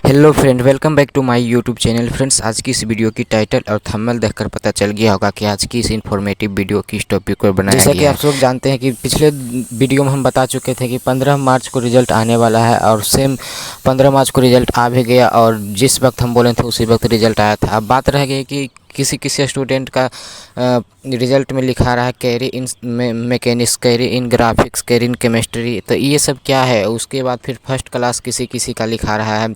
Hello friend, welcome back to my YouTube channel. Friends, आज की इस वीडियो की टाइटल और थंबनेल देखकर पता चल गया होगा कि आज की इस इन्फॉर्मेटिव वीडियो किस टॉपिक पर बनाया गया है। जैसा कि आप लोग जानते हैं कि पिछले वीडियो में हम बता चुके थे कि 15 मार्च को रिजल्ट आने वाला है और सेम 15 मार्च को रिजल्ट आ भी गया और जिस वक्त हम बोले थे उसी वक्त रिजल्ट आया था। अब बात रह गई कि किसी किसी स्टूडेंट का रिजल्ट में लिखा रहा है carry in mechanics, carry in graphics, carry in chemistry. तो ये सब क्या है? उसके बाद फिर फर्स्ट क्लास किसी किसी का लिखा रहा है,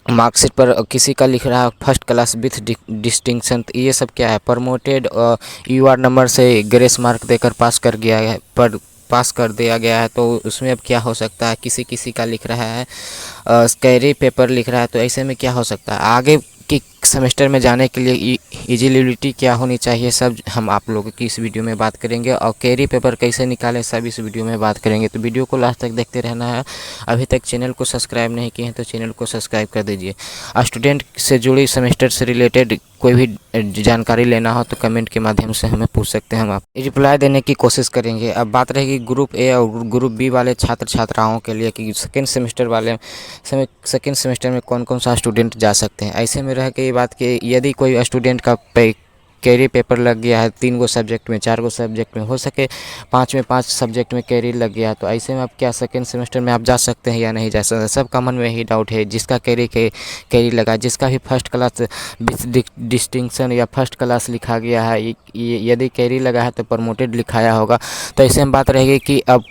मार्कशीट पर किसी का लिख रहा है फर्स्ट क्लास विथ डिस्टिंक्शन। तो ये सब क्या है? प्रमोटेड यूआर नंबर से ग्रेस मार्क देकर पास कर गया है, पर पास कर दिया गया है। तो उसमें अब क्या हो सकता है? किसी किसी का लिख रहा है कैरी पेपर लिख रहा है। तो ऐसे में क्या हो सकता है? आगे कि सेमेस्टर में जाने के लिए एलिजिबिलिटी क्या होनी चाहिए, सब हम आप लोगों की इस वीडियो में बात करेंगे। और कैरी पेपर कैसे निकालें, सब इस वीडियो में बात करेंगे। तो वीडियो को लास्ट तक देखते रहना है। अभी तक चैनल को सब्सक्राइब नहीं किए हैं तो चैनल को सब्सक्राइब कर दीजिए। स्टूडेंट से जुड़ी सेमेस्टर से रिलेटेड कोई भी जानकारी लेना हो तो कमेंट के माध्यम से हमें पूछ सकते हैं, हम आप रिप्लाई देने की कोशिश करेंगे। अब बात रहेगी ग्रुप ए और ग्रुप बी वाले छात्र छात्राओं के लिए कि सेकेंड सेमेस्टर में कौन कौन सा स्टूडेंट जा सकते हैं। ऐसे में रह के ये बात कि यदि कोई स्टूडेंट का कैरी पेपर लग गया है 3 गो सब्जेक्ट में, 4 गो सब्जेक्ट में, हो सके 5 में 5 सब्जेक्ट में कैरी लग गया, तो ऐसे में आप क्या सेकेंड सेमेस्टर में आप जा सकते हैं या नहीं जा सकते? सबका मन में यही डाउट है। जिसका कैरी लगा, जिसका भी फर्स्ट क्लास विथ डिस्टिंक्शन या फर्स्ट क्लास लिखा गया है, यदि कैरी लगा है तो प्रमोटेड लिखाया होगा। तो ऐसे में बात रहेगी कि अब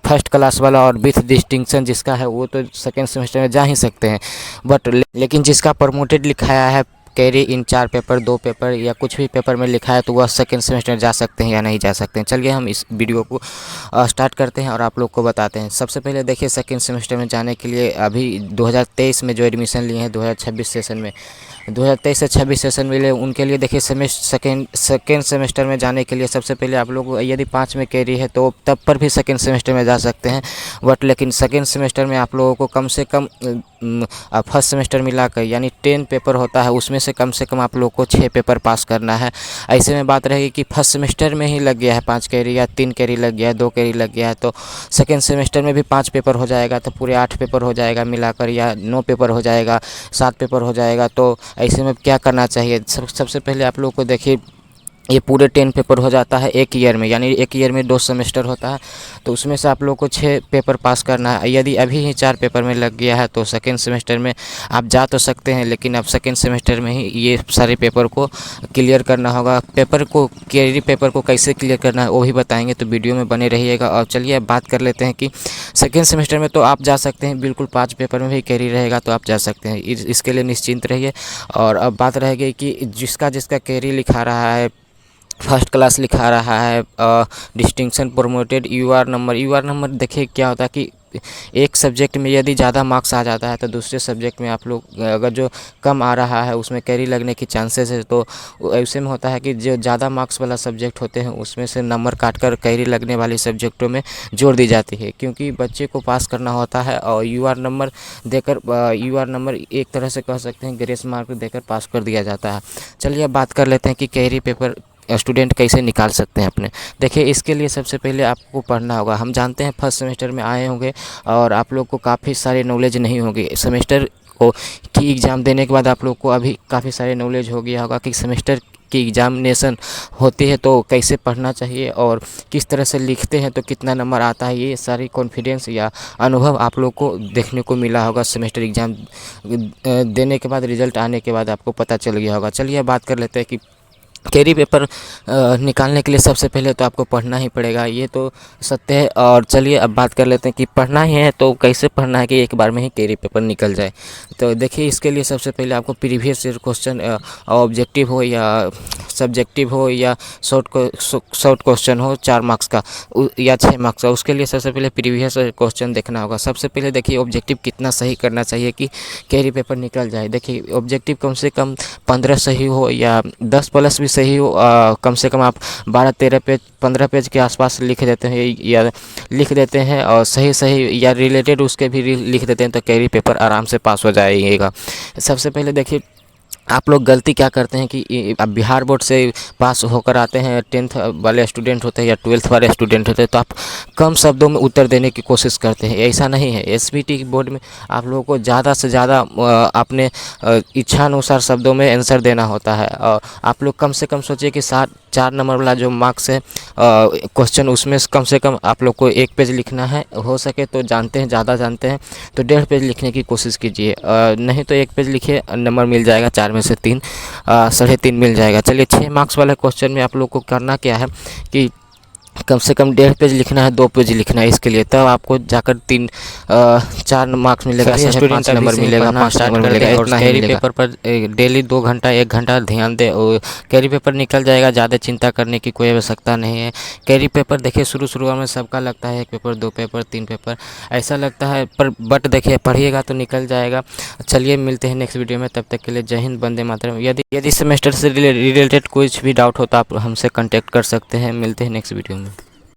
फर्स्ट क्लास वाला और विथ डिस्टिंक्शन जिसका है वो तो सेकेंड सेमेस्टर में जा ही सकते हैं, बट लेकिन जिसका प्रमोटेड लिखाया है कैरी इन 4 पेपर, 2 पेपर या कुछ भी पेपर में लिखा है, तो वह सेकेंड सेमेस्टर जा सकते हैं या नहीं जा सकते हैं। चलिए हम इस वीडियो को स्टार्ट करते हैं और आप लोग को बताते हैं। सबसे पहले देखिए, सेकेंड सेमेस्टर में जाने के लिए अभी 2023 में जो एडमिशन लिए हैं 2026 सेशन में, 2023 से 26 सेशन मिले उनके लिए देखिए सेकेंड सेमेस्टर में जाने के लिए सबसे पहले आप लोग यदि 5 में कैरी है तो तब पर भी सेकेंड सेमेस्टर में जा सकते हैं। बट लेकिन सेकेंड सेमेस्टर में आप लोगों को कम से कम फर्स्ट सेमेस्टर मिलाकर यानी 10 पेपर होता है, उसमें से कम आप लोग को 6 पेपर पास करना है। ऐसे में बात रहेगी कि फर्स्ट सेमेस्टर में ही लग गया है 5 कैरी या 3 कैरी लग गया है, 2 कैरी लग गया है, तो सेकेंड सेमेस्टर में भी 5 पेपर हो जाएगा, तो पूरे 8 पेपर हो जाएगा मिलाकर, या 9 पेपर हो जाएगा, 7 पेपर हो जाएगा। तो ऐसे में क्या करना चाहिए? सबसे पहले आप लोग को देखिए, ये पूरे 10 पेपर हो जाता है एक ईयर में, यानी एक ईयर में 2 सेमेस्टर होता है, तो उसमें से आप लोग को 6 पेपर पास करना है। यदि अभी ही 4 पेपर में लग गया है तो सेकेंड सेमेस्टर में आप जा तो सकते हैं, लेकिन आप सेकेंड सेमेस्टर में ही ये सारे पेपर को क्लियर करना होगा। कैरी पेपर को कैसे क्लियर करना है वो भी बताएंगे, तो वीडियो में बने रहिएगा। और चलिए अब बात कर लेते हैं कि सेकेंड सेमेस्टर में तो आप जा सकते हैं, बिल्कुल 5 पेपर में भी कैरी रहेगा तो आप जा सकते हैं, इसके लिए निश्चिंत रहिए। और अब बात रह गई कि जिसका जिसका कैरी लिखा रहा है, फर्स्ट क्लास लिखा रहा है, डिस्टिंक्शन, प्रमोटेड, यूआर नंबर देखिए क्या होता है कि एक सब्जेक्ट में यदि ज़्यादा मार्क्स आ जाता है तो दूसरे सब्जेक्ट में आप लोग अगर जो कम आ रहा है उसमें कैरी लगने की चांसेस है। तो ऐसे में होता है कि जो ज़्यादा मार्क्स वाला सब्जेक्ट होते हैं उसमें से नंबर काटकर कैरी लगने वाली सब्जेक्टों में जोड़ दी जाती है, क्योंकि बच्चे को पास करना होता है। और यूआर नंबर एक तरह से कह सकते हैं ग्रेस मार्क देकर पास कर दिया जाता है। चलिए अब बात कर लेते हैं कि कैरी पेपर स्टूडेंट कैसे निकाल सकते हैं अपने। देखिए, इसके लिए सबसे पहले आपको पढ़ना होगा। हम जानते हैं फर्स्ट सेमेस्टर में आए होंगे और आप लोग को काफ़ी सारे नॉलेज नहीं होंगे। सेमेस्टर को की एग्ज़ाम देने के बाद आप लोग को अभी काफ़ी सारे नॉलेज हो गया होगा कि सेमेस्टर की एग्ज़ामिनेशन होती है तो कैसे पढ़ना चाहिए और किस तरह से लिखते हैं तो कितना नंबर आता है। ये सारी कॉन्फिडेंस या अनुभव आप लोग को देखने को मिला होगा सेमेस्टर एग्ज़ाम देने के बाद, रिज़ल्ट आने के बाद आपको पता चल गया होगा। चलिए बात कर लेते हैं कि कैरी पेपर निकालने के लिए सबसे पहले तो आपको पढ़ना ही पड़ेगा, ये तो सत्य है। और चलिए अब बात कर लेते हैं कि पढ़ना ही है तो कैसे पढ़ना है कि एक बार में ही कैरी पेपर निकल जाए। तो देखिए, इसके लिए सबसे पहले आपको प्रीवियस ईयर क्वेश्चन, ऑब्जेक्टिव हो या सब्जेक्टिव हो या शॉर्ट क्वेश्चन हो 4 मार्क्स का या 6 मार्क्स का, उसके लिए सबसे पहले प्रीवियस क्वेश्चन देखना होगा। सबसे पहले देखिए ऑब्जेक्टिव कितना सही करना चाहिए कि कैरी पेपर निकल जाए। देखिए, ऑब्जेक्टिव कम से कम 15 सही हो या 10 प्लस भी सही हो, कम से कम आप 12-13 पेज, 15 पेज के आसपास लिख देते हैं या लिख देते हैं और सही या रिलेटेड उसके भी लिख देते हैं तो कैरी पेपर आराम से पास हो जाएगा। सबसे पहले देखिए, आप लोग गलती क्या करते हैं कि अब बिहार बोर्ड से पास होकर आते हैं, 10th वाले स्टूडेंट होते हैं या 12th वाले स्टूडेंट होते हैं, तो आप कम शब्दों में उत्तर देने की कोशिश करते हैं। ऐसा नहीं है, एसबीटी बोर्ड में आप लोगों को ज़्यादा से ज़्यादा अपने इच्छानुसार शब्दों में आंसर देना होता है। और आप लोग कम से कम सोचिए कि 4 नंबर वाला जो मार्क्स है क्वेश्चन, उसमें कम से कम आप लोग को 1 पेज लिखना है। हो सके तो जानते हैं, ज़्यादा जानते हैं तो 1.5 पेज लिखने की कोशिश कीजिए, नहीं तो 1 पेज लिखिए, नंबर मिल जाएगा 4 में से 3, 3.5 मिल जाएगा। चलिए 6 मार्क्स वाले क्वेश्चन में आप लोग को करना क्या है कि कम से कम 1.5 पेज लिखना है, 2 पेज लिखना है इसके लिए, तब आपको जाकर 4 मार्क्स मिलेगा, स्टूडेंट 5 नंबर मिलेगा, 5 नंबर मिलेगा। और कैरी पेपर पर डेली 2 घंटा 1 घंटा ध्यान दे और कैरी पेपर निकल जाएगा, ज़्यादा चिंता करने की कोई आवश्यकता नहीं है। कैरी पेपर देखिए शुरू में सबका लगता है 1 पेपर 2 पेपर 3 पेपर ऐसा लगता है, पर बट देखिए पढ़िएगा तो निकल जाएगा। चलिए मिलते हैं नेक्स्ट वीडियो में, तब तक के लिए जय हिंद, वंदे मातरम। यदि सेमेस्टर से रिलेटेड कुछ भी डाउट हो तो आप हमसे कांटेक्ट कर सकते हैं। मिलते हैं नेक्स्ट वीडियो में।